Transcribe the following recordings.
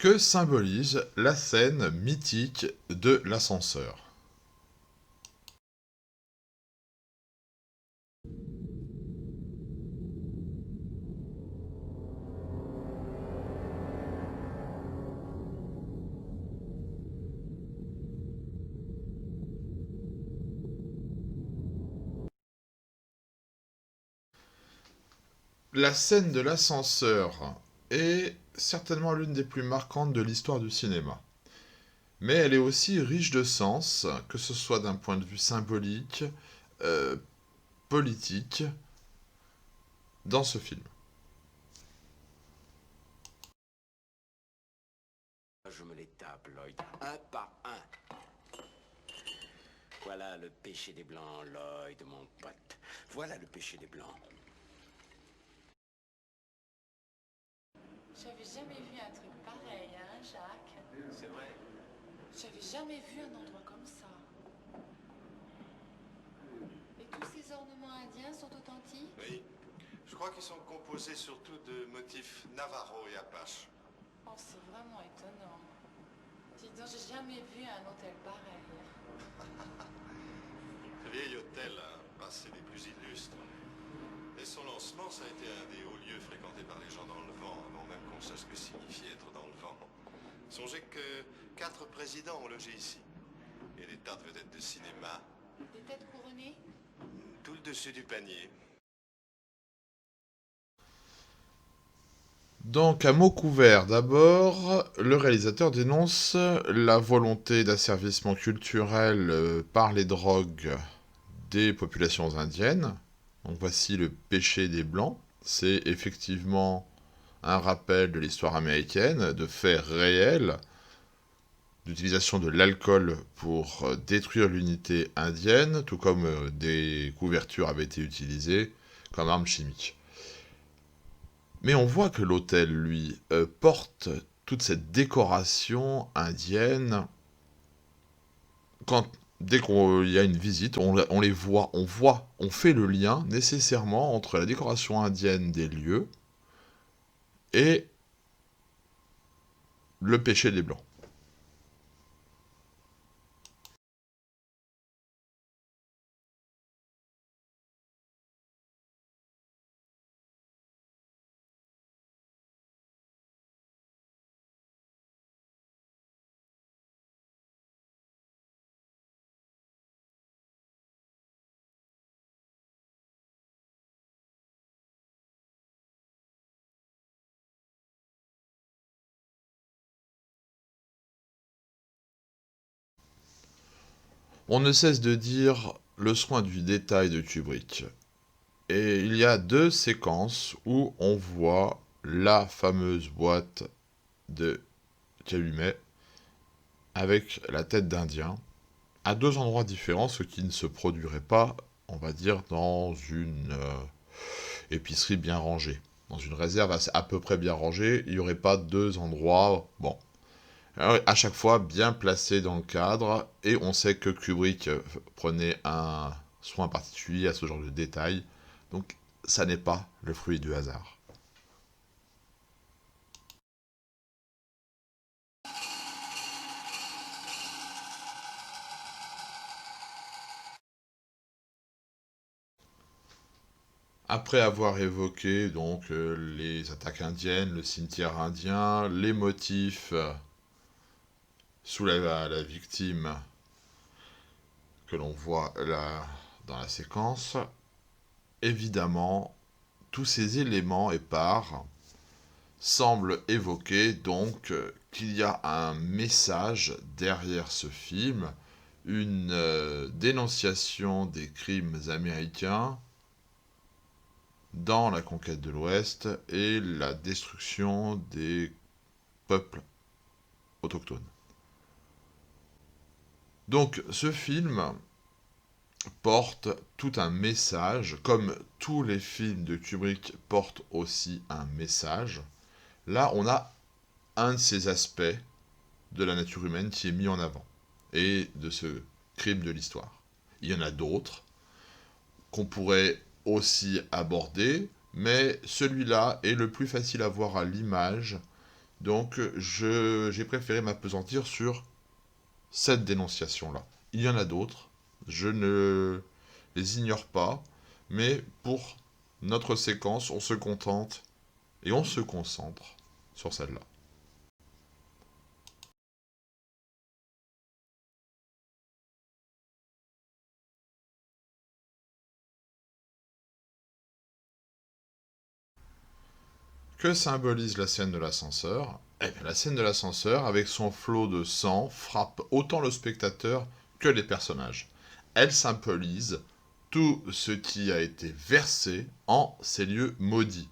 Que symbolise la scène mythique de l'ascenseur? La scène de l'ascenseur est certainement l'une des plus marquantes de l'histoire du cinéma. Mais elle est aussi riche de sens, que ce soit d'un point de vue symbolique, euh, politique, dans ce film. Je me les tape, Lloyd, un par un. Voilà le péché des Blancs, Lloyd, mon pote. Voilà le péché des Blancs. J'avais jamais vu un truc pareil, hein, Jacques? C'est vrai. J'avais jamais vu un endroit comme ça. Et tous ces ornements indiens sont authentiques? Oui, je crois qu'ils sont composés surtout de motifs Navarro et Apache. Oh, c'est vraiment étonnant. Dis donc, j'ai jamais vu un hôtel pareil. Ce vieil hôtel a passé des plus illustres. Et son lancement, ça a été un des hauts lieux fréquentés par les gens dans le vent, avant même qu'on sache ce que signifiait être dans le vent. Songez que 4 présidents ont logé ici. Et des tas de vedettes de cinéma. Des têtes couronnées? Tout le dessus du panier. Donc, à mot couvert, d'abord, le réalisateur dénonce la volonté d'asservissement culturel par les drogues des populations indiennes. Donc, voici le péché des Blancs. C'est effectivement un rappel de l'histoire américaine, de faits réels, d'utilisation de l'alcool pour détruire l'unité indienne, tout comme des couvertures avaient été utilisées comme armes chimiques. Mais on voit que l'hôtel, lui, porte toute cette décoration indienne. Dès qu'il y a une visite, on les voit, on fait le lien nécessairement entre la décoration indienne des lieux et le péché des Blancs. On ne cesse de dire le soin du détail de Kubrick. Et il y a deux séquences où on voit la fameuse boîte de Calumet avec la tête d'Indien à deux endroits différents, ce qui ne se produirait pas, on va dire, dans une épicerie bien rangée. Dans une réserve à peu près bien rangée, il n'y aurait pas deux endroits, bon, alors, à chaque fois bien placés dans le cadre, et on sait que Kubrick prenait un soin particulier à ce genre de détails, donc ça n'est pas le fruit du hasard. Après avoir évoqué donc les attaques indiennes, le cimetière indien, les motifs sous la victime que l'on voit là dans la séquence, évidemment, tous ces éléments épars semblent évoquer donc qu'il y a un message derrière ce film, une dénonciation des crimes américains dans la conquête de l'Ouest et la destruction des peuples autochtones. Donc ce film porte tout un message, comme tous les films de Kubrick portent aussi un message. Là, on a un de ces aspects de la nature humaine qui est mis en avant, et de ce crime de l'histoire. Il y en a d'autres qu'on pourrait aussi aborder, mais celui-là est le plus facile à voir à l'image Donc j'ai préféré m'appesantir sur cette dénonciation-là. Il y en a d'autres, je ne les ignore pas, mais pour notre séquence, on se contente et on se concentre sur celle-là. Que symbolise la scène de l'ascenseur? Eh bien, la scène de l'ascenseur, avec son flot de sang, frappe autant le spectateur que les personnages. Elle symbolise tout ce qui a été versé en ces lieux maudits.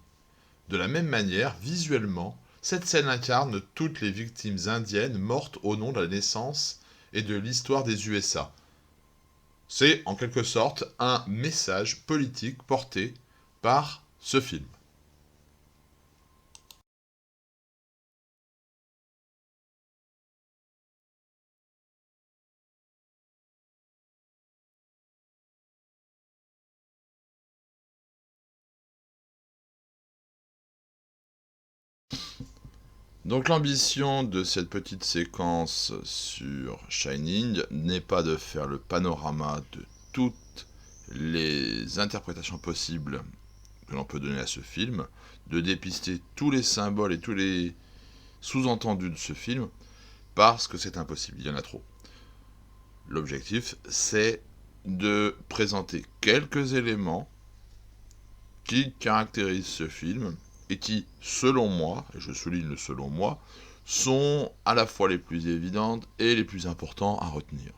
De la même manière, visuellement, cette scène incarne toutes les victimes indiennes mortes au nom de la naissance et de l'histoire des USA. C'est en quelque sorte un message politique porté par ce film. Donc l'ambition de cette petite séquence sur Shining n'est pas de faire le panorama de toutes les interprétations possibles que l'on peut donner à ce film, de dépister tous les symboles et tous les sous-entendus de ce film, parce que c'est impossible, il y en a trop. L'objectif, c'est de présenter quelques éléments qui caractérisent ce film et qui, selon moi, et je souligne le selon moi, sont à la fois les plus évidentes et les plus importants à retenir.